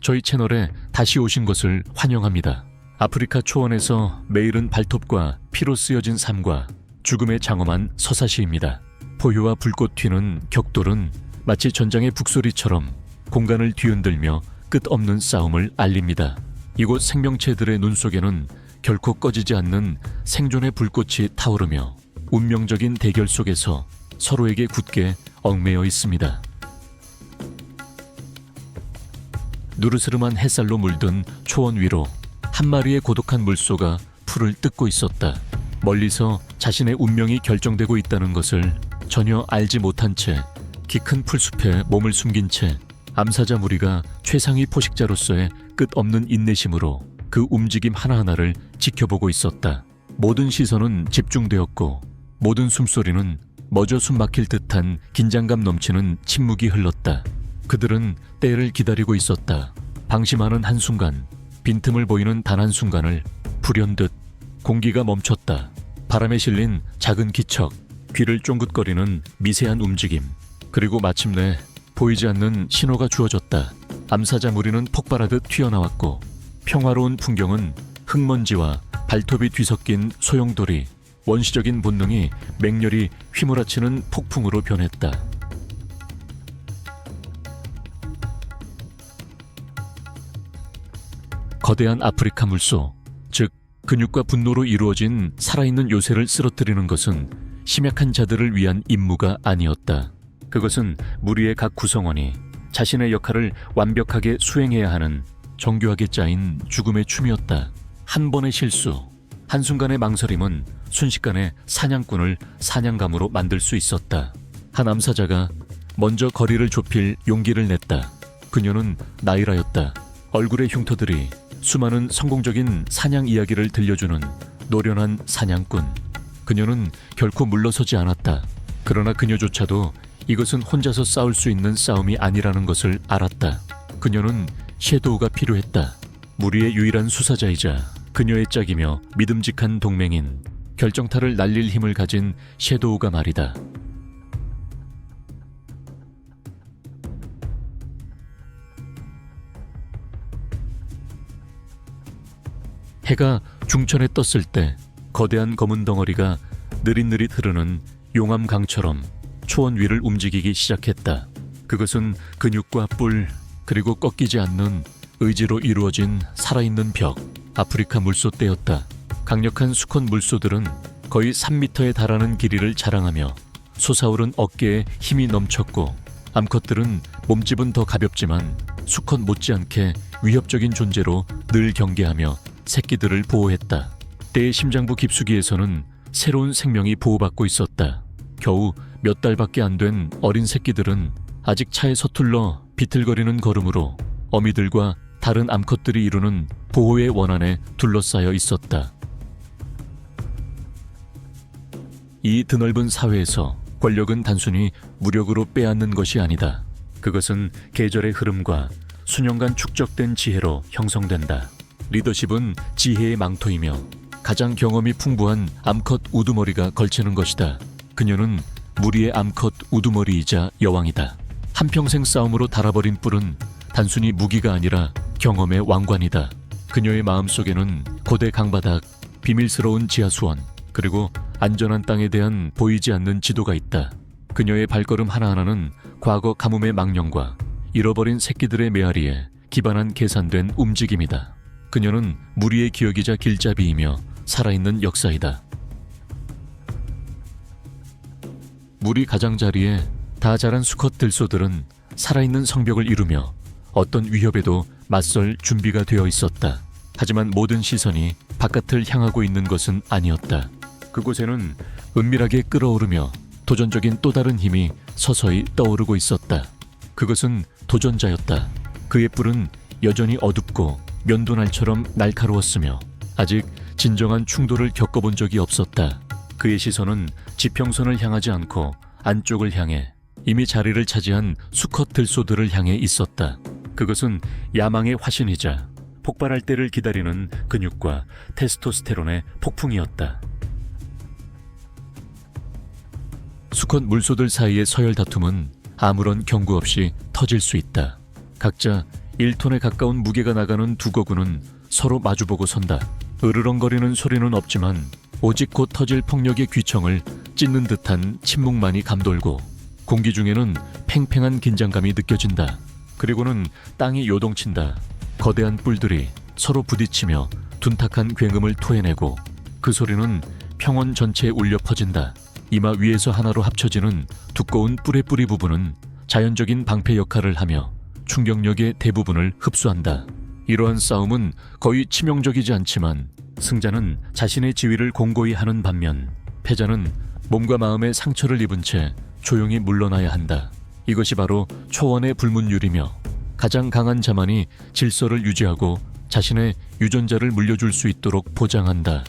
저희 채널에 다시 오신 것을 환영합니다. 아프리카 초원에서 매일은 발톱과 피로 쓰여진 삶과 죽음에 장엄한 서사시입니다. 포효와 불꽃 튀는 격돌은 마치 전장의 북소리처럼 공간을 뒤흔들며 끝없는 싸움을 알립니다. 이곳 생명체들의 눈 속에는 결코 꺼지지 않는 생존의 불꽃이 타오르며 운명적인 대결 속에서 서로에게 굳게 얽매여 있습니다. 누르스름한 햇살로 물든 초원 위로 한 마리의 고독한 물소가 풀을 뜯고 있었다. 멀리서 자신의 운명이 결정되고 있다는 것을 전혀 알지 못한 채 키 큰 풀숲에 몸을 숨긴 채 암사자 무리가 최상위 포식자로서의 끝없는 인내심으로 그 움직임 하나하나를 지켜보고 있었다. 모든 시선은 집중되었고 모든 숨소리는 머저 숨 막힐 듯한 긴장감 넘치는 침묵이 흘렀다. 그들은 때를 기다리고 있었다. 방심하는 한순간, 빈틈을 보이는 단 한순간을 불현듯 공기가 멈췄다. 바람에 실린 작은 기척, 귀를 쫑긋거리는 미세한 움직임, 그리고 마침내 보이지 않는 신호가 주어졌다. 암사자 무리는 폭발하듯 튀어나왔고 평화로운 풍경은 흙먼지와 발톱이 뒤섞인 소용돌이, 원시적인 본능이 맹렬히 휘몰아치는 폭풍으로 변했다. 거대한 아프리카 물소, 즉 근육과 분노로 이루어진 살아있는 요새를 쓰러뜨리는 것은 심약한 자들을 위한 임무가 아니었다. 그것은 무리의 각 구성원이 자신의 역할을 완벽하게 수행해야 하는 정교하게 짜인 죽음의 춤이었다. 한 번의 실수, 한순간의 망설임은 순식간에 사냥꾼을 사냥감으로 만들 수 있었다. 한 암사자가 먼저 거리를 좁힐 용기를 냈다. 그녀는 나이라였다. 얼굴의 흉터들이 수많은 성공적인 사냥 이야기를 들려주는 노련한 사냥꾼. 그녀는 결코 물러서지 않았다. 그러나 그녀조차도 이것은 혼자서 싸울 수 있는 싸움이 아니라는 것을 알았다. 그녀는 섀도우가 필요했다. 무리의 유일한 수사자이자 그녀의 짝이며 믿음직한 동맹인, 결정타를 날릴 힘을 가진 섀도우가 말이다. 해가 중천에 떴을 때 거대한 검은 덩어리가 느릿느릿 흐르는 용암강처럼 초원 위를 움직이기 시작했다. 그것은 근육과 뿔, 그리고 꺾이지 않는 의지로 이루어진 살아있는 벽, 아프리카 물소떼였다. 강력한 수컷 물소들은 거의 3m에 달하는 길이를 자랑하며 솟아오른 어깨에 힘이 넘쳤고, 암컷들은 몸집은 더 가볍지만 수컷 못지않게 위협적인 존재로 늘 경계하며 새끼들을 보호했다. 때의 심장부 깊숙이에서는 새로운 생명이 보호받고 있었다. 겨우 몇 달밖에 안 된 어린 새끼들은 아직 차에 서툴러 비틀거리는 걸음으로 어미들과 다른 암컷들이 이루는 보호의 원안에 둘러싸여 있었다. 이 드넓은 사회에서 권력은 단순히 무력으로 빼앗는 것이 아니다. 그것은 계절의 흐름과 수년간 축적된 지혜로 형성된다. 리더십은 지혜의 망토이며 가장 경험이 풍부한 암컷 우두머리가 걸치는 것이다. 그녀는 무리의 암컷 우두머리이자 여왕이다. 한평생 싸움으로 달아버린 뿔은 단순히 무기가 아니라 경험의 왕관이다. 그녀의 마음속에는 고대 강바닥, 비밀스러운 지하수원, 그리고 안전한 땅에 대한 보이지 않는 지도가 있다. 그녀의 발걸음 하나하나는 과거 가뭄의 망령과 잃어버린 새끼들의 메아리에 기반한 계산된 움직임이다. 그녀는 무리의 기억이자 길잡이이며 살아있는 역사이다. 무리 가장자리에 다 자란 수컷 들소들은 살아있는 성벽을 이루며 어떤 위협에도 맞설 준비가 되어 있었다. 하지만 모든 시선이 바깥을 향하고 있는 것은 아니었다. 그곳에는 은밀하게 끓어오르며 도전적인 또 다른 힘이 서서히 떠오르고 있었다. 그것은 도전자였다. 그의 뿔은 여전히 어둡고 면도날처럼 날카로웠으며 아직 진정한 충돌을 겪어본 적이 없었다. 그의 시선은 지평선을 향하지 않고 안쪽을 향해 이미 자리를 차지한 수컷 들소들을 향해 있었다. 그것은 야망의 화신이자 폭발할 때를 기다리는 근육과 테스토스테론의 폭풍이었다. 수컷 물소들 사이의 서열 다툼은 아무런 경고 없이 터질 수 있다. 각자 1톤에 가까운 무게가 나가는 두 거구는 서로 마주보고 선다. 으르렁거리는 소리는 없지만 오직 곧 터질 폭력의 귀청을 찢는 듯한 침묵만이 감돌고 공기 중에는 팽팽한 긴장감이 느껴진다. 그리고는 땅이 요동친다. 거대한 뿔들이 서로 부딪히며 둔탁한 굉음을 토해내고 그 소리는 평원 전체에 울려 퍼진다. 이마 위에서 하나로 합쳐지는 두꺼운 뿔의 뿌리 부분은 자연적인 방패 역할을 하며 충격력의 대부분을 흡수한다. 이러한 싸움은 거의 치명적이지 않지만 승자는 자신의 지위를 공고히 하는 반면 패자는 몸과 마음의 상처를 입은 채 조용히 물러나야 한다. 이것이 바로 초원의 불문율이며 가장 강한 자만이 질서를 유지하고 자신의 유전자를 물려줄 수 있도록 보장한다.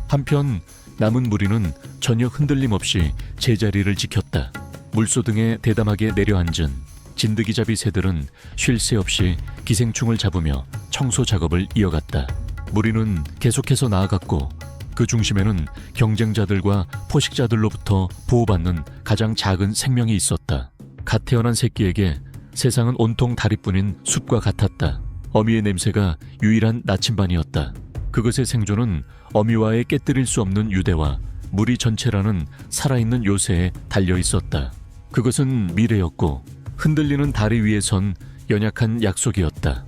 한편 남은 무리는 전혀 흔들림 없이 제자리를 지켰다. 물소 등에 대담하게 내려앉은 진드기잡이 새들은 쉴 새 없이 기생충을 잡으며 청소 작업을 이어갔다. 무리는 계속해서 나아갔고 그 중심에는 경쟁자들과 포식자들로부터 보호받는 가장 작은 생명이 있었다. 갓 태어난 새끼에게 세상은 온통 다리뿐인 숲과 같았다. 어미의 냄새가 유일한 나침반이었다. 그것의 생존은 어미와의 깨뜨릴 수 없는 유대와 무리 전체라는 살아있는 요새에 달려 있었다. 그것은 미래였고 흔들리는 다리 위에 선 연약한 약속이었다.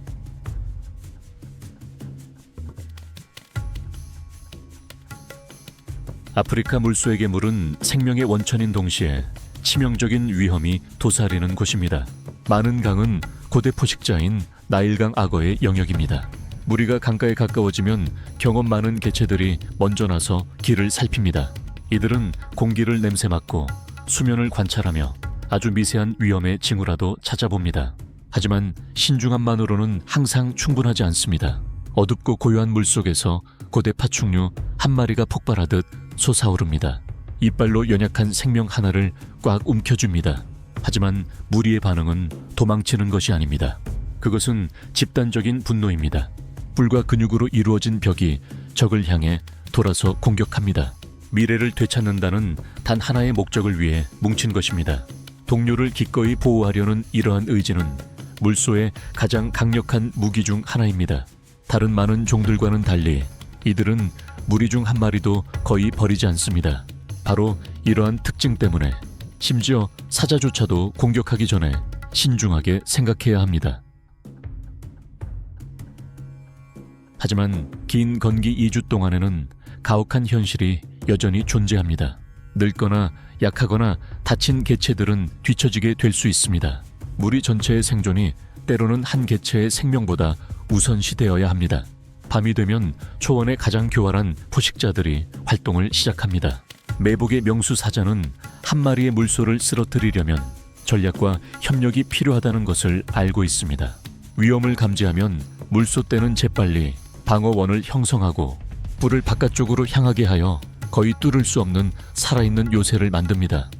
아프리카 물소에게 물은 생명의 원천인 동시에 치명적인 위험이 도사리는 곳입니다. 많은 강은 고대 포식자인 나일강 악어의 영역입니다. 무리가 강가에 가까워지면 경험 많은 개체들이 먼저 나서 길을 살핍니다. 이들은 공기를 냄새 맡고 수면을 관찰하며 아주 미세한 위험의 징후라도 찾아봅니다. 하지만 신중함만으로는 항상 충분하지 않습니다. 어둡고 고요한 물속에서 고대 파충류 한 마리가 폭발하듯 솟아오릅니다. 이빨로 연약한 생명 하나를 꽉 움켜줍니다. 하지만 무리의 반응은 도망치는 것이 아닙니다. 그것은 집단적인 분노입니다. 뿔과 근육으로 이루어진 벽이 적을 향해 돌아서 공격합니다. 미래를 되찾는다는 단 하나의 목적을 위해 뭉친 것입니다. 동료를 기꺼이 보호하려는 이러한 의지는 물소의 가장 강력한 무기 중 하나입니다. 다른 많은 종들과는 달리 이들은 무리 중 한 마리도 거의 버리지 않습니다. 바로 이러한 특징 때문에 심지어 사자조차도 공격하기 전에 신중하게 생각해야 합니다. 하지만 긴 건기 2주 동안에는 가혹한 현실이 여전히 존재합니다. 늙거나 약하거나 다친 개체들은 뒤처지게 될 수 있습니다. 무리 전체의 생존이 때로는 한 개체의 생명보다 우선시되어야 합니다. 밤이 되면 초원의 가장 교활한 포식자들이 활동을 시작합니다. 매복의 명수사자는 한 마리의 물소를 쓰러뜨리려면 전략과 협력이 필요하다는 것을 알고 있습니다. 위험을 감지하면 물소 떼는 재빨리 방어원을 형성하고 뿔을 바깥쪽으로 향하게 하여 거의 뚫을 수 없는 살아있는 요새를 만듭니다.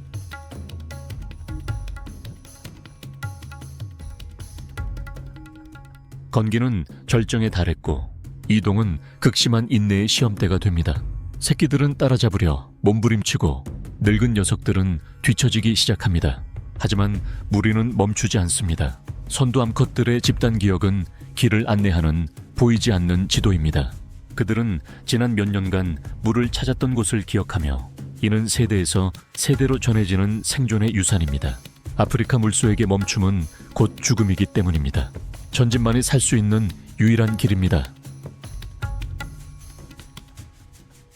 건기는 절정에 달했고 이동은 극심한 인내의 시험대가 됩니다. 새끼들은 따라잡으려 몸부림치고 늙은 녀석들은 뒤처지기 시작합니다. 하지만 무리는 멈추지 않습니다. 선두 암컷들의 집단 기억은 길을 안내하는 보이지 않는 지도입니다. 그들은 지난 몇 년간 물을 찾았던 곳을 기억하며 이는 세대에서 세대로 전해지는 생존의 유산입니다. 아프리카 물소에게 멈춤은 곧 죽음이기 때문입니다. 전진만이 살 수 있는 유일한 길입니다.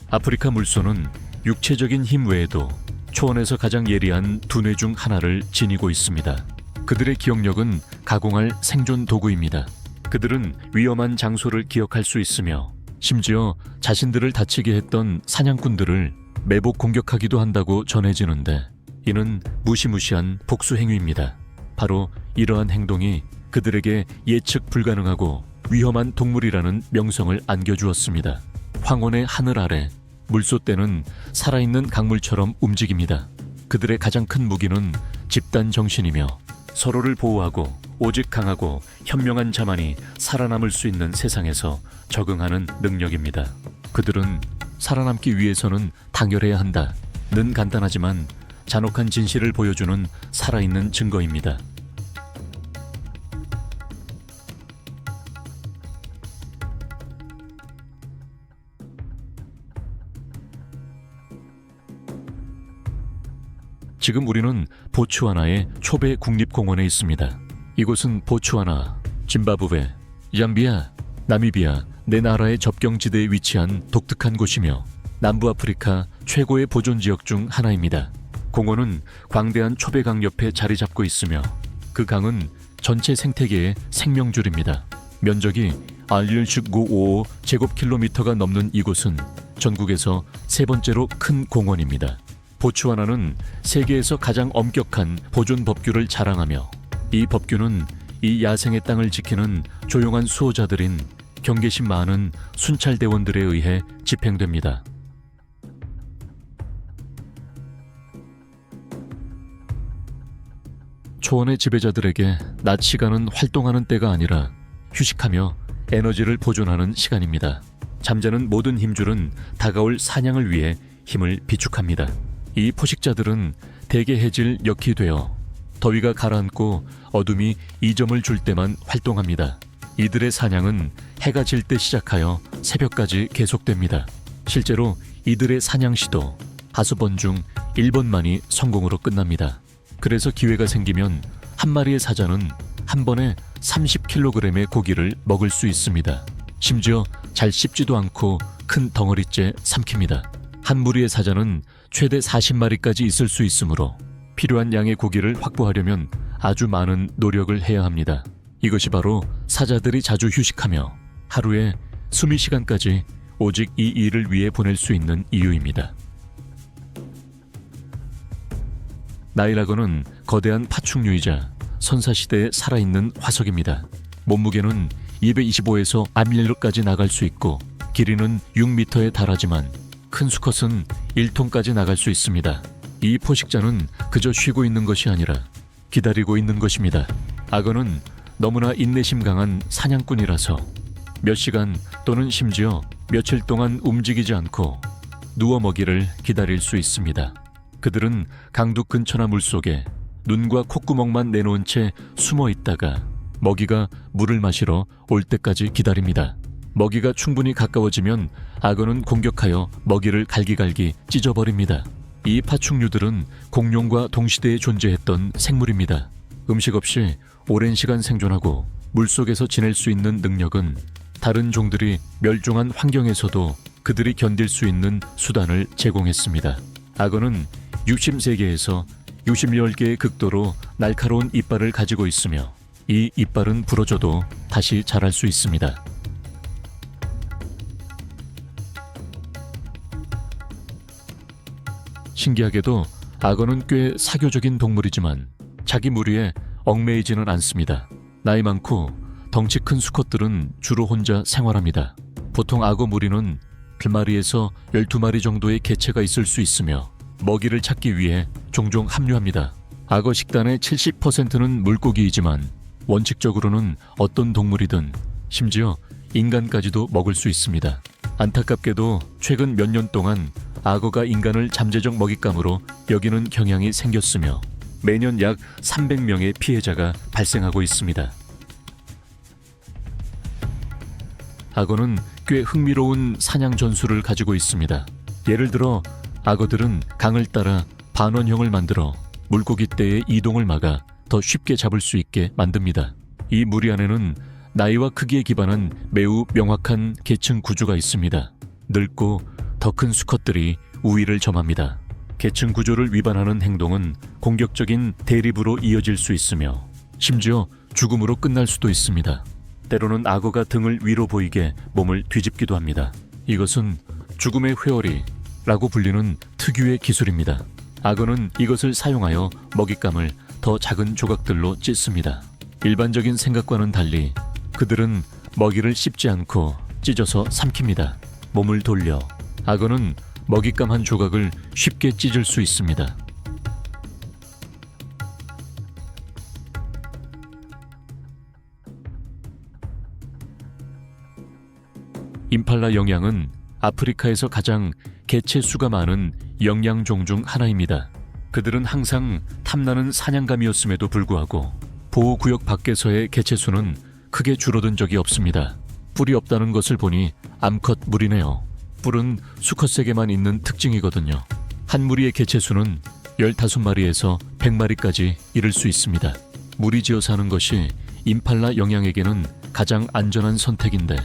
아프리카 물소는 육체적인 힘 외에도 초원에서 가장 예리한 두뇌 중 하나를 지니고 있습니다. 그들의 기억력은 가공할 생존 도구입니다. 그들은 위험한 장소를 기억할 수 있으며 심지어 자신들을 다치게 했던 사냥꾼들을 매복 공격하기도 한다고 전해지는데 이는 무시무시한 복수 행위입니다. 바로 이러한 행동이 그들에게 예측 불가능하고 위험한 동물이라는 명성을 안겨주었습니다. 황혼의 하늘 아래 물소떼는 살아있는 강물처럼 움직입니다. 그들의 가장 큰 무기는 집단 정신이며 서로를 보호하고 오직 강하고 현명한 자만이 살아남을 수 있는 세상에서 적응하는 능력입니다. 그들은 살아남기 위해서는 당열해야 한다. 는 간단하지만 잔혹한 진실을 보여주는 살아있는 증거입니다. 지금 우리는 보츠와나의 초베 국립공원에 있습니다. 이곳은 보츠와나, 짐바브웨, 잠비아, 나미비아 네 나라의 접경지대에 위치한 독특한 곳이며 남부아프리카 최고의 보존지역 중 하나입니다. 공원은 광대한 초베강 옆에 자리 잡고 있으며 그 강은 전체 생태계의 생명줄입니다. 면적이 1.955 제곱킬로미터가 넘는 이곳은 전국에서 세 번째로 큰 공원입니다. 보츠와나는 세계에서 가장 엄격한 보존 법규를 자랑하며 이 법규는 이 야생의 땅을 지키는 조용한 수호자들인 경계심 많은 순찰대원들에 의해 집행됩니다. 초원의 지배자들에게 낮 시간은 활동하는 때가 아니라 휴식하며 에너지를 보존하는 시간입니다. 잠자는 모든 힘줄은 다가올 사냥을 위해 힘을 비축합니다. 이 포식자들은 대게 해질 역이 되어 더위가 가라앉고 어둠이 이점을 줄 때만 활동합니다. 이들의 사냥은 해가 질 때 시작하여 새벽까지 계속됩니다. 실제로 이들의 사냥 시도 다섯 번 중 1번만이 성공으로 끝납니다. 그래서 기회가 생기면 한 마리의 사자는 한 번에 30kg의 고기를 먹을 수 있습니다. 심지어 잘 씹지도 않고 큰 덩어리째 삼킵니다. 한 무리의 사자는 최대 40마리까지 있을 수 있으므로 필요한 양의 고기를 확보하려면 아주 많은 노력을 해야 합니다. 이것이 바로 사자들이 자주 휴식하며 하루에 20시간까지 오직 이 일을 위해 보낼 수 있는 이유입니다. 나일라거는 거대한 파충류이자 선사시대에 살아있는 화석입니다. 몸무게는 225에서 1밀로까지 나갈 수 있고 길이는 6m에 달하지만 큰 수컷은 1톤까지 나갈 수 있습니다. 이 포식자는 그저 쉬고 있는 것이 아니라 기다리고 있는 것입니다. 악어는 너무나 인내심 강한 사냥꾼이라서 몇 시간 또는 심지어 며칠 동안 움직이지 않고 누워 먹이를 기다릴 수 있습니다. 그들은 강둑 근처나 물속에 눈과 콧구멍만 내놓은 채 숨어 있다가 먹이가 물을 마시러 올 때까지 기다립니다. 먹이가 충분히 가까워지면 악어는 공격하여 먹이를 갈기갈기 찢어버립니다. 이 파충류들은 공룡과 동시대에 존재했던 생물입니다. 음식 없이 오랜 시간 생존하고 물속에서 지낼 수 있는 능력은 다른 종들이 멸종한 환경에서도 그들이 견딜 수 있는 수단을 제공했습니다. 악어는 63개에서 60여개의 극도로 날카로운 이빨을 가지고 있으며 이 이빨은 부러져도 다시 자랄 수 있습니다. 신기하게도 악어는 꽤 사교적인 동물이지만 자기 무리에 얽매이지는 않습니다. 나이 많고 덩치 큰 수컷들은 주로 혼자 생활합니다. 보통 악어 무리는 2마리에서 12마리 정도의 개체가 있을 수 있으며 먹이를 찾기 위해 종종 합류합니다. 악어 식단의 70%는 물고기이지만 원칙적으로는 어떤 동물이든 심지어 인간까지도 먹을 수 있습니다. 안타깝게도 최근 몇 년 동안 악어가 인간을 잠재적 먹잇감으로 여기는 경향이 생겼으며 매년 약 300명의 피해자가 발생하고 있습니다. 악어는 꽤 흥미로운 사냥 전술을 가지고 있습니다. 예를 들어 악어들은 강을 따라 반원형을 만들어 물고기 떼의 이동을 막아 더 쉽게 잡을 수 있게 만듭니다. 이 무리 안에는 나이와 크기에 기반한 매우 명확한 계층 구조가 있습니다. 늙고 더 큰 수컷들이 우위를 점합니다. 계층 구조를 위반하는 행동은 공격적인 대립으로 이어질 수 있으며 심지어 죽음으로 끝날 수도 있습니다. 때로는 악어가 등을 위로 보이게 몸을 뒤집기도 합니다. 이것은 죽음의 회오리라고 불리는 특유의 기술입니다. 악어는 이것을 사용하여 먹잇감을 더 작은 조각들로 찢습니다. 일반적인 생각과는 달리 그들은 먹이를 씹지 않고 찢어서 삼킵니다. 몸을 돌려 악어는 먹잇감 한 조각을 쉽게 찢을 수 있습니다. 임팔라 영양은 아프리카에서 가장 개체 수가 많은 영양종 중 하나입니다. 그들은 항상 탐나는 사냥감이었음에도 불구하고 보호구역 밖에서의 개체 수는 크게 줄어든 적이 없습니다. 뿔이 없다는 것을 보니 암컷 무리네요. 뿔은 수컷에게만 있는 특징이거든요. 한 무리의 개체 수는 15마리에서 100마리까지 이를 수 있습니다. 무리지어 사는 것이 임팔라 영양에게는 가장 안전한 선택인데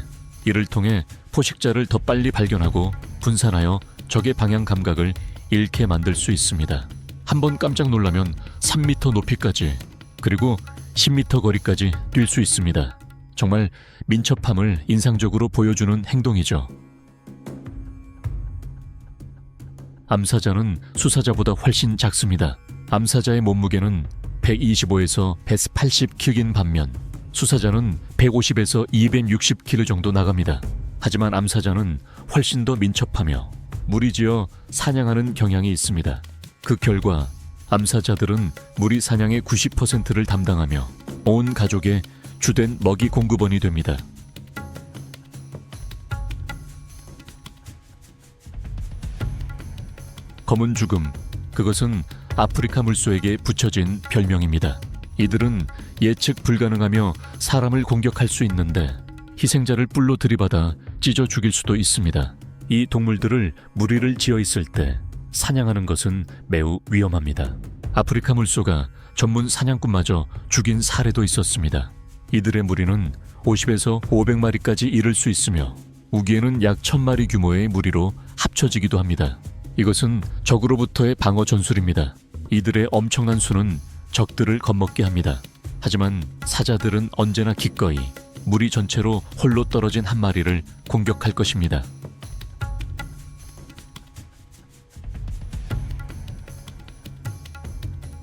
이를 통해 포식자를 더 빨리 발견하고 분산하여 적의 방향 감각을 잃게 만들 수 있습니다. 한번 깜짝 놀라면 3m 높이까지 그리고 10m 거리까지 뛸 수 있습니다. 정말 민첩함을 인상적으로 보여주는 행동이죠. 암사자는 수사자보다 훨씬 작습니다. 암사자의 몸무게는 125에서 180kg인 반면 수사자는 150에서 260kg 정도 나갑니다. 하지만 암사자는 훨씬 더 민첩하며 무리지어 사냥하는 경향이 있습니다. 그 결과 암사자들은 무리 사냥의 90%를 담당하며 온 가족의 주된 먹이 공급원이 됩니다. 검은 죽음, 그것은 아프리카 물소에게 붙여진 별명입니다. 이들은 예측 불가능하며 사람을 공격할 수 있는데 희생자를 뿔로 들이받아 찢어 죽일 수도 있습니다. 이 동물들을 무리를 지어 있을 때 사냥하는 것은 매우 위험합니다. 아프리카 물소가 전문 사냥꾼마저 죽인 사례도 있었습니다. 이들의 무리는 50에서 500마리까지 이를 수 있으며 우기에는 약 1000마리 규모의 무리로 합쳐지기도 합니다. 이것은 적으로부터의 방어 전술입니다. 이들의 엄청난 수는 적들을 겁먹게 합니다. 하지만 사자들은 언제나 기꺼이 무리 전체로 홀로 떨어진 한 마리를 공격할 것입니다.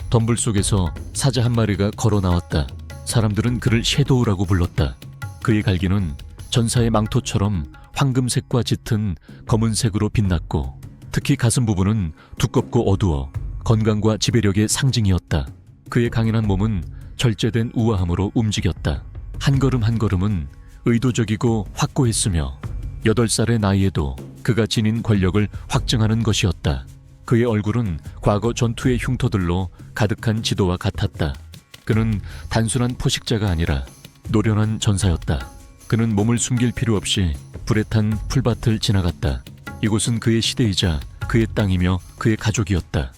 덤불 속에서 사자 한 마리가 걸어 나왔다. 사람들은 그를 섀도우라고 불렀다. 그의 갈기는 전사의 망토처럼 황금색과 짙은 검은색으로 빛났고 특히 가슴 부분은 두껍고 어두워 건강과 지배력의 상징이었다. 그의 강인한 몸은 절제된 우아함으로 움직였다. 한 걸음 한 걸음은 의도적이고 확고했으며 8살의 나이에도 그가 지닌 권력을 확증하는 것이었다. 그의 얼굴은 과거 전투의 흉터들로 가득한 지도와 같았다. 그는 단순한 포식자가 아니라 노련한 전사였다. 그는 몸을 숨길 필요 없이 불에 탄 풀밭을 지나갔다. 이곳은 그의 시대이자 그의 땅이며 그의 가족이었다.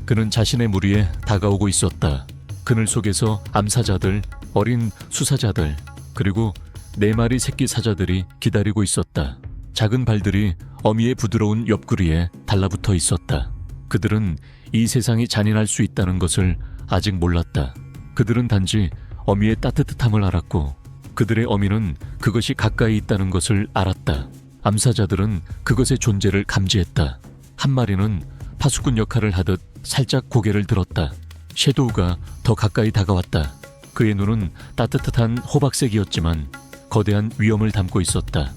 그는 자신의 무리에 다가오고 있었다. 그늘 속에서 암사자들, 어린 수사자들, 그리고 4마리 새끼 사자들이 기다리고 있었다. 작은 발들이 어미의 부드러운 옆구리에 달라붙어 있었다. 그들은 이 세상이 잔인할 수 있다는 것을 아직 몰랐다. 그들은 단지 어미의 따뜻함을 알았고 그들의 어미는 그것이 가까이 있다는 것을 알았다. 암사자들은 그것의 존재를 감지했다. 한 마리는 파수꾼 역할을 하듯 살짝 고개를 들었다. 섀도우가 더 가까이 다가왔다. 그의 눈은 따뜻한 호박색이었지만 거대한 위험을 담고 있었다.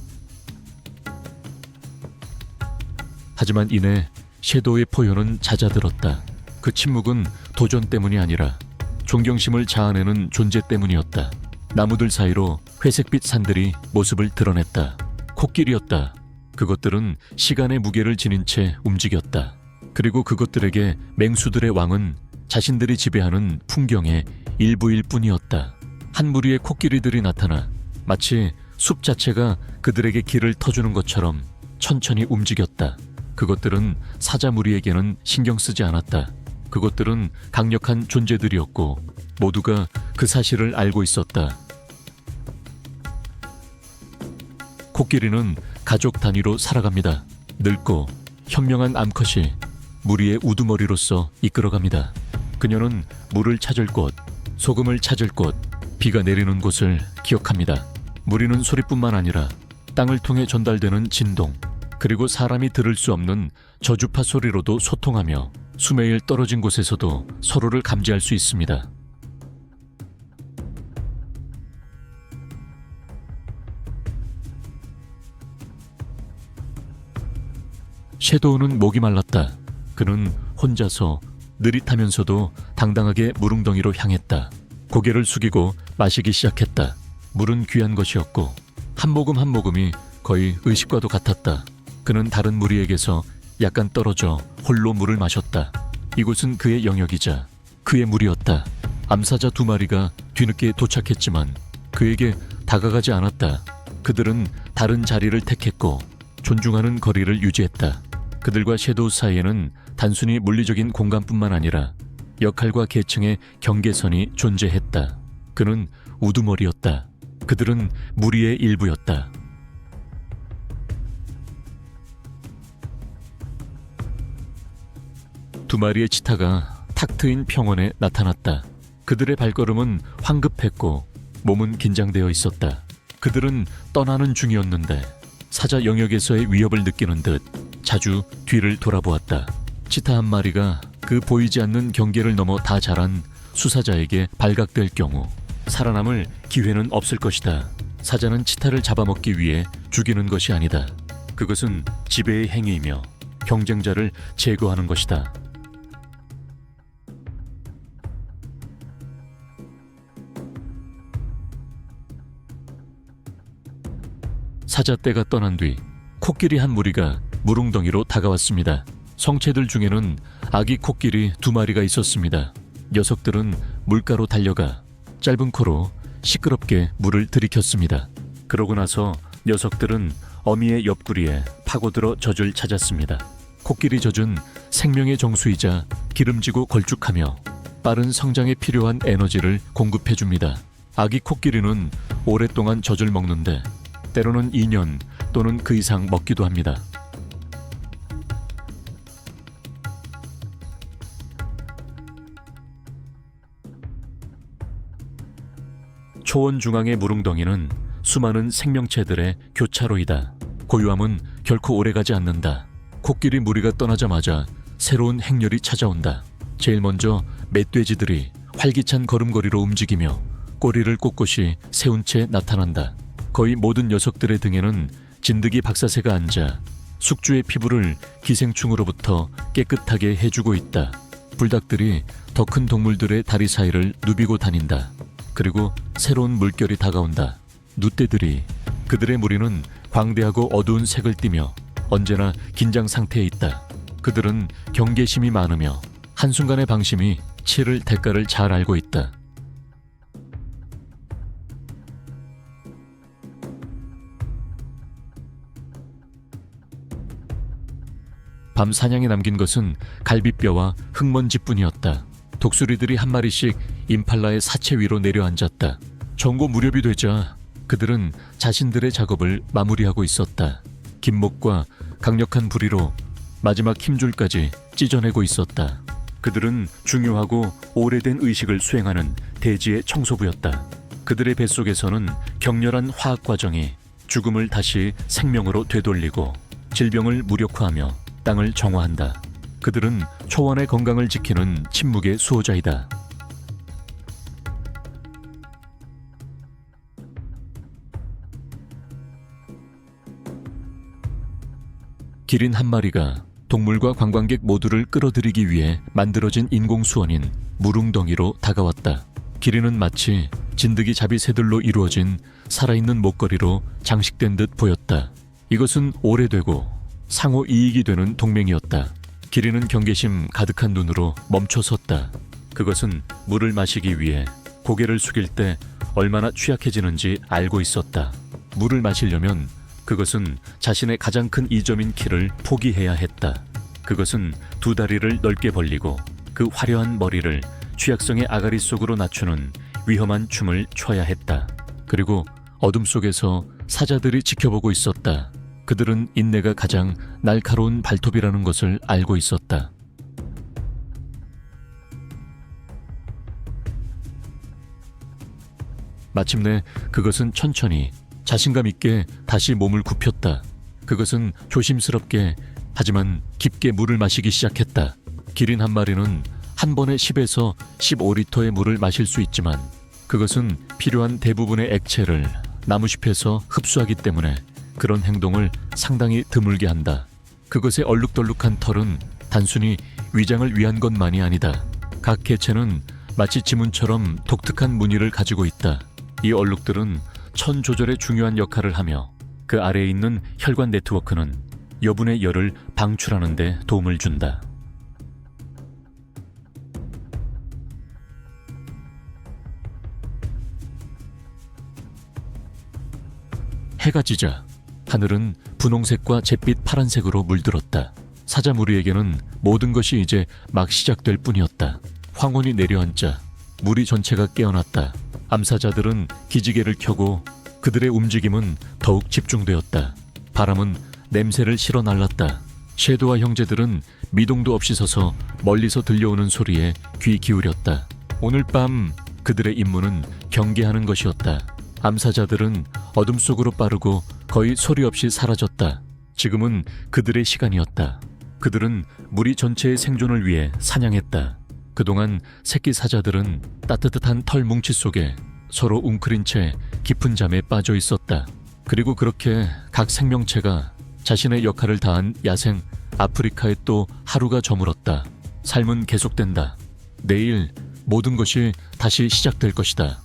하지만 이내 섀도우의 포효는 잦아들었다. 그 침묵은 도전 때문이 아니라 존경심을 자아내는 존재 때문이었다. 나무들 사이로 회색빛 산들이 모습을 드러냈다. 코끼리였다. 그것들은 시간의 무게를 지닌 채 움직였다. 그리고 그것들에게 맹수들의 왕은 자신들이 지배하는 풍경의 일부일 뿐이었다. 한 무리의 코끼리들이 나타나 마치 숲 자체가 그들에게 길을 터주는 것처럼 천천히 움직였다. 그것들은 사자 무리에게는 신경 쓰지 않았다. 그것들은 강력한 존재들이었고 모두가 그 사실을 알고 있었다. 코끼리는 가족 단위로 살아갑니다. 늙고 현명한 암컷이 무리의 우두머리로서 이끌어갑니다. 그녀는 물을 찾을 곳, 소금을 찾을 곳, 비가 내리는 곳을 기억합니다. 무리는 소리뿐만 아니라 땅을 통해 전달되는 진동, 그리고 사람이 들을 수 없는 저주파 소리로도 소통하며 수메일 떨어진 곳에서도 서로를 감지할 수 있습니다. 섀도우는 목이 말랐다. 그는 혼자서 느릿하면서도 당당하게 무릉덩이로 향했다. 고개를 숙이고 마시기 시작했다. 물은 귀한 것이었고 한 모금 한 모금이 거의 의식과도 같았다. 그는 다른 무리에게서 약간 떨어져 홀로 물을 마셨다. 이곳은 그의 영역이자 그의 무리였다. 암사자 2마리가 뒤늦게 도착했지만 그에게 다가가지 않았다. 그들은 다른 자리를 택했고 존중하는 거리를 유지했다. 그들과 섀도우 사이에는 단순히 물리적인 공간뿐만 아니라 역할과 계층의 경계선이 존재했다. 그는 우두머리였다. 그들은 무리의 일부였다. 두 마리의 치타가 탁 트인 평원에 나타났다. 그들의 발걸음은 황급했고 몸은 긴장되어 있었다. 그들은 떠나는 중이었는데 사자 영역에서의 위협을 느끼는 듯 자주 뒤를 돌아보았다. 치타 한 마리가 그 보이지 않는 경계를 넘어 다 자란 수사자에게 발각될 경우 살아남을 기회는 없을 것이다. 사자는 치타를 잡아먹기 위해 죽이는 것이 아니다. 그것은 지배의 행위이며 경쟁자를 제거하는 것이다. 사자 떼가 떠난 뒤 코끼리 한 무리가 무릉덩이로 다가왔습니다. 성체들 중에는 아기 코끼리 2마리가 있었습니다. 녀석들은 물가로 달려가 짧은 코로 시끄럽게 물을 들이켰습니다. 그러고 나서 녀석들은 어미의 옆구리에 파고들어 젖을 찾았습니다. 코끼리 젖은 생명의 정수이자 기름지고 걸쭉하며 빠른 성장에 필요한 에너지를 공급해줍니다. 아기 코끼리는 오랫동안 젖을 먹는데 때로는 2년 또는 그 이상 먹기도 합니다. 초원 중앙의 무릉덩이는 수많은 생명체들의 교차로이다. 고요함은 결코 오래가지 않는다. 코끼리 무리가 떠나자마자 새로운 행렬이 찾아온다. 제일 먼저 멧돼지들이 활기찬 걸음걸이로 움직이며 꼬리를 꼿꼿이 세운 채 나타난다. 거의 모든 녀석들의 등에는 진드기 박사새가 앉아 숙주의 피부를 기생충으로부터 깨끗하게 해주고 있다. 불닭들이 더 큰 동물들의 다리 사이를 누비고 다닌다. 그리고 새로운 물결이 다가온다. 누떼들이 그들의 무리는 광대하고 어두운 색을 띠며 언제나 긴장 상태에 있다. 그들은 경계심이 많으며 한순간의 방심이 치를 대가를 잘 알고 있다. 밤 사냥에 남긴 것은 갈비뼈와 흙먼지뿐이었다. 독수리들이 한 마리씩 임팔라의 사체 위로 내려앉았다. 정고 무렵이 되자 그들은 자신들의 작업을 마무리하고 있었다. 김목과 강력한 부리로 마지막 힘줄까지 찢어내고 있었다. 그들은 중요하고 오래된 의식을 수행하는 대지의 청소부였다. 그들의 뱃속에서는 격렬한 화학 과정이 죽음을 다시 생명으로 되돌리고 질병을 무력화하며 땅을 정화한다. 그들은 초원의 건강을 지키는 침묵의 수호자이다. 기린 한 마리가 동물과 관광객 모두를 끌어들이기 위해 만들어진 인공수원인 무릉덩이로 다가왔다. 기린은 마치 진드기 잡이새들로 이루어진 살아있는 목걸이로 장식된 듯 보였다. 이것은 오래되고 상호 이익이 되는 동맹이었다. 기린은 경계심 가득한 눈으로 멈춰섰다. 그것은 물을 마시기 위해 고개를 숙일 때 얼마나 취약해지는지 알고 있었다. 물을 마시려면 그것은 자신의 가장 큰 이점인 키를 포기해야 했다. 그것은 두 다리를 넓게 벌리고 그 화려한 머리를 취약성의 아가리 속으로 낮추는 위험한 춤을 춰야 했다. 그리고 어둠 속에서 사자들이 지켜보고 있었다. 그들은 인내가 가장 날카로운 발톱이라는 것을 알고 있었다. 마침내 그것은 천천히 자신감 있게 다시 몸을 굽혔다. 그것은 조심스럽게 하지만 깊게 물을 마시기 시작했다. 기린 한 마리는 한 번에 10에서 15리터의 물을 마실 수 있지만 그것은 필요한 대부분의 액체를 나무숲에서 흡수하기 때문에 그런 행동을 상당히 드물게 한다. 그것의 얼룩덜룩한 털은 단순히 위장을 위한 것만이 아니다. 각 개체는 마치 지문처럼 독특한 무늬를 가지고 있다. 이 얼룩들은 천 조절에 중요한 역할을 하며 그 아래에 있는 혈관 네트워크는 여분의 열을 방출하는 데 도움을 준다. 해가 지자 하늘은 분홍색과 잿빛 파란색으로 물들었다. 사자 무리에게는 모든 것이 이제 막 시작될 뿐이었다. 황혼이 내려앉자 무리 전체가 깨어났다. 암사자들은 기지개를 켜고 그들의 움직임은 더욱 집중되었다. 바람은 냄새를 실어 날랐다. 섀도와 형제들은 미동도 없이 서서 멀리서 들려오는 소리에 귀 기울였다. 오늘 밤 그들의 임무는 경계하는 것이었다. 암사자들은 어둠 속으로 빠르고 거의 소리 없이 사라졌다. 지금은 그들의 시간이었다. 그들은 무리 전체의 생존을 위해 사냥했다. 그동안 새끼 사자들은 따뜻한 털 뭉치 속에 서로 웅크린 채 깊은 잠에 빠져 있었다. 그리고 그렇게 각 생명체가 자신의 역할을 다한 야생 아프리카에 또 하루가 저물었다. 삶은 계속된다. 내일 모든 것이 다시 시작될 것이다.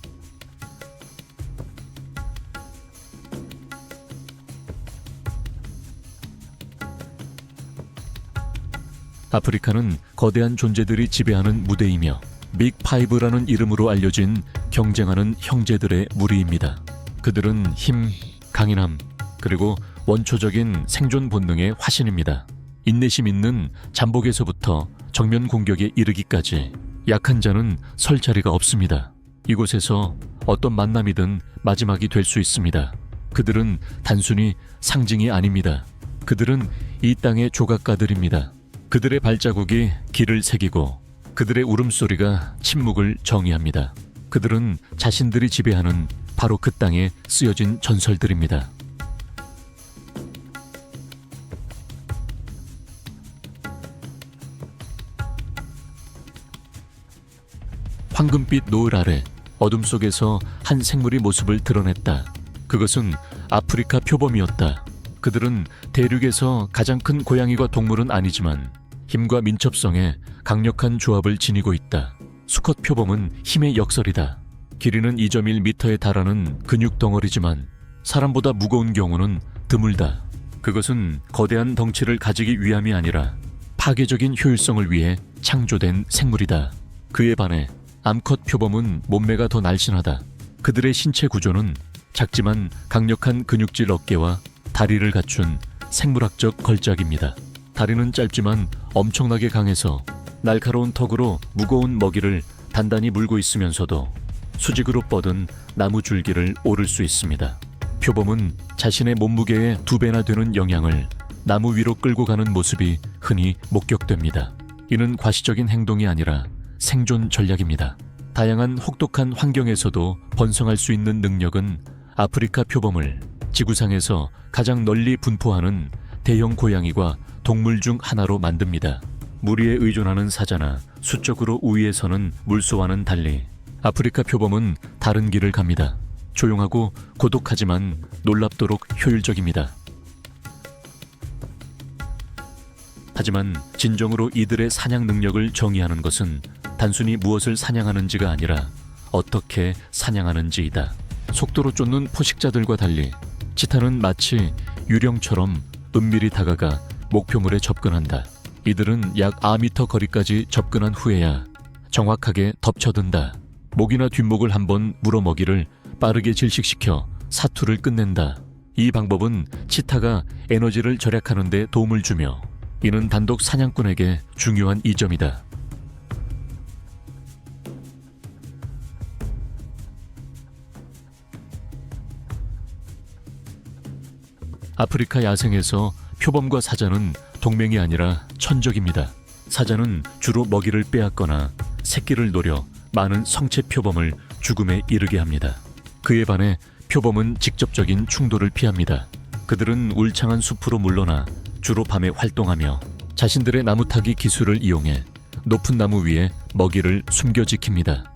아프리카는 거대한 존재들이 지배하는 무대이며 빅5라는 이름으로 알려진 경쟁하는 형제들의 무리입니다. 그들은 힘, 강인함, 그리고 원초적인 생존 본능의 화신입니다. 인내심 있는 잠복에서부터 정면 공격에 이르기까지 약한 자는 설 자리가 없습니다. 이곳에서 어떤 만남이든 마지막이 될 수 있습니다. 그들은 단순히 상징이 아닙니다. 그들은 이 땅의 조각가들입니다. 그들의 발자국이 길을 새기고 그들의 울음소리가 침묵을 정의합니다. 그들은 자신들이 지배하는 바로 그 땅에 쓰여진 전설들입니다. 황금빛 노을 아래 어둠 속에서 한 생물이 모습을 드러냈다. 그것은 아프리카 표범이었다. 그들은 대륙에서 가장 큰 고양이과 동물은 아니지만 힘과 민첩성에 강력한 조합을 지니고 있다. 수컷 표범은 힘의 역설이다. 길이는 2.1m에 달하는 근육 덩어리지만 사람보다 무거운 경우는 드물다. 그것은 거대한 덩치를 가지기 위함이 아니라 파괴적인 효율성을 위해 창조된 생물이다. 그에 반해 암컷 표범은 몸매가 더 날씬하다. 그들의 신체 구조는 작지만 강력한 근육질 어깨와 다리를 갖춘 생물학적 걸작입니다. 다리는 짧지만 엄청나게 강해서 날카로운 턱으로 무거운 먹이를 단단히 물고 있으면서도 수직으로 뻗은 나무 줄기를 오를 수 있습니다. 표범은 자신의 몸무게의 2배나 되는 영향을 나무 위로 끌고 가는 모습이 흔히 목격됩니다. 이는 과시적인 행동이 아니라 생존 전략입니다. 다양한 혹독한 환경에서도 번성할 수 있는 능력은 아프리카 표범을 지구상에서 가장 널리 분포하는 대형 고양이과 동물 중 하나로 만듭니다. 무리에 의존하는 사자나 수적으로 우위에 서는 물소와는 달리 아프리카 표범은 다른 길을 갑니다. 조용하고 고독하지만 놀랍도록 효율적입니다. 하지만 진정으로 이들의 사냥 능력을 정의하는 것은 단순히 무엇을 사냥하는지가 아니라 어떻게 사냥하는지이다. 속도로 쫓는 포식자들과 달리 치타는 마치 유령처럼 은밀히 다가가 목표물에 접근한다. 이들은 약 4m 거리까지 접근한 후에야 정확하게 덮쳐든다. 목이나 뒷목을 한번 물어먹이를 빠르게 질식시켜 사투를 끝낸다. 이 방법은 치타가 에너지를 절약하는 데 도움을 주며 이는 단독 사냥꾼에게 중요한 이점이다. 아프리카 야생에서 표범과 사자는 동맹이 아니라 천적입니다. 사자는 주로 먹이를 빼앗거나 새끼를 노려 많은 성체 표범을 죽음에 이르게 합니다. 그에 반해 표범은 직접적인 충돌을 피합니다. 그들은 울창한 숲으로 물러나 주로 밤에 활동하며 자신들의 나무타기 기술을 이용해 높은 나무 위에 먹이를 숨겨 지킵니다.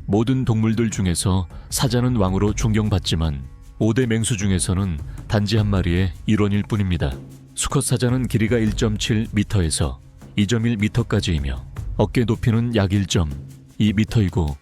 모든 동물들 중에서 사자는 왕으로 존경받지만 5대 맹수 중에서는 단지 한 마리의 일원일 뿐입니다. 수컷 사자는 길이가 1.7m에서 2.1m까지이며 어깨 높이는 약 1.2m이고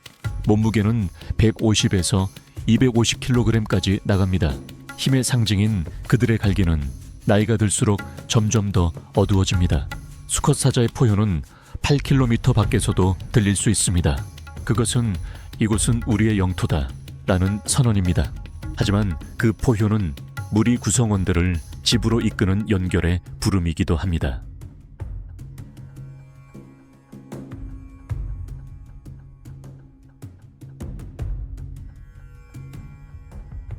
몸무게는 150에서 250kg까지 나갑니다. 힘의 상징인 그들의 갈기는 나이가 들수록 점점 더 어두워집니다. 수컷 사자의 포효는 8km 밖에서도 들릴 수 있습니다. 그것은 이곳은 우리의 영토다 라는 선언입니다. 하지만 그 포효는 무리 구성원들을 집으로 이끄는 연결의 부름이기도 합니다.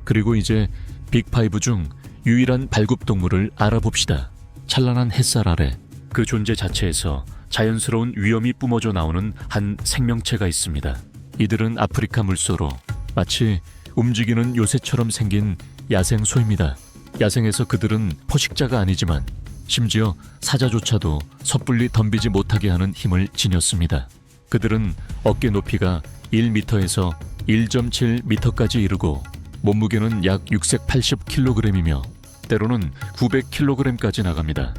그리고 이제 빅5 중 유일한 발굽동물을 알아봅시다. 찬란한 햇살 아래 그 존재 자체에서 자연스러운 위험이 뿜어져 나오는 한 생명체가 있습니다. 이들은 아프리카 물소로 마치 움직이는 요새처럼 생긴 야생소입니다. 야생에서 그들은 포식자가 아니지만 심지어 사자조차도 섣불리 덤비지 못하게 하는 힘을 지녔습니다. 그들은 어깨 높이가 1m에서 1.7m까지 이르고 몸무게는 약 680kg이며 때로는 900kg까지 나갑니다.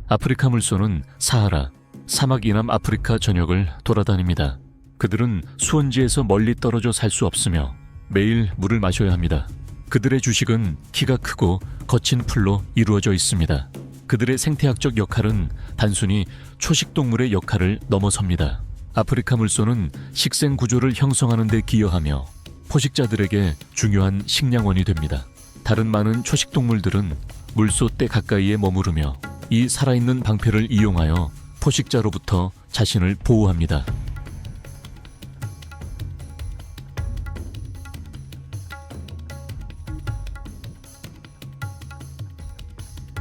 아프리카 물소는 사하라, 사막 이남 아프리카 전역을 돌아다닙니다. 그들은 수온지에서 멀리 떨어져 살 수 없으며 매일 물을 마셔야 합니다. 그들의 주식은 키가 크고 거친 풀로 이루어져 있습니다. 그들의 생태학적 역할은 단순히 초식동물의 역할을 넘어섭니다. 아프리카 물소는 식생 구조를 형성하는 데 기여하며 포식자들에게 중요한 식량원이 됩니다. 다른 많은 초식동물들은 물소 떼 가까이에 머무르며 이 살아있는 방패를 이용하여 포식자로부터 자신을 보호합니다.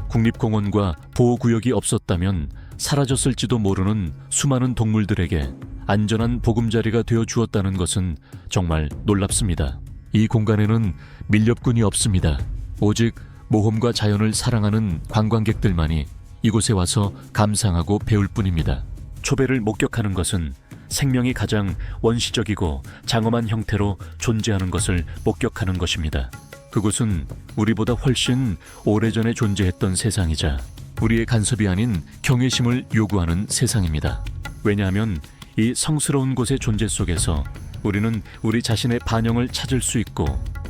국립공원과 보호구역이 없었다면 사라졌을지도 모르는 수많은 동물들에게 안전한 보금자리가 되어 주었다는 것은 정말 놀랍습니다. 이 공간에는 밀렵꾼이 없습니다. 오직 모험과 자연을 사랑하는 관광객들만이 이곳에 와서 감상하고 배울 뿐입니다. 초배를 목격하는 것은 생명이 가장 원시적이고 장엄한 형태로 존재하는 것을 목격하는 것입니다. 그곳은 우리보다 훨씬 오래전에 존재했던 세상이자 우리의 간섭이 아닌 경외심을 요구하는 세상입니다. 왜냐하면 이 성스러운 곳의 존재 속에서 우리는 우리 자신의 반영을 찾을 수 있고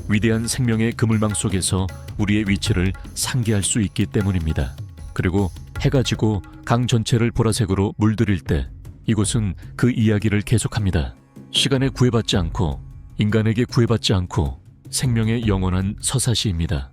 위대한 생명의 그물망 속에서 우리의 위치를 상기할 수 있기 때문입니다. 그리고 해가 지고 강 전체를 보라색으로 물들일 때 이곳은 그 이야기를 계속합니다. 시간에 구애받지 않고 인간에게 구애받지 않고 생명의 영원한 서사시입니다.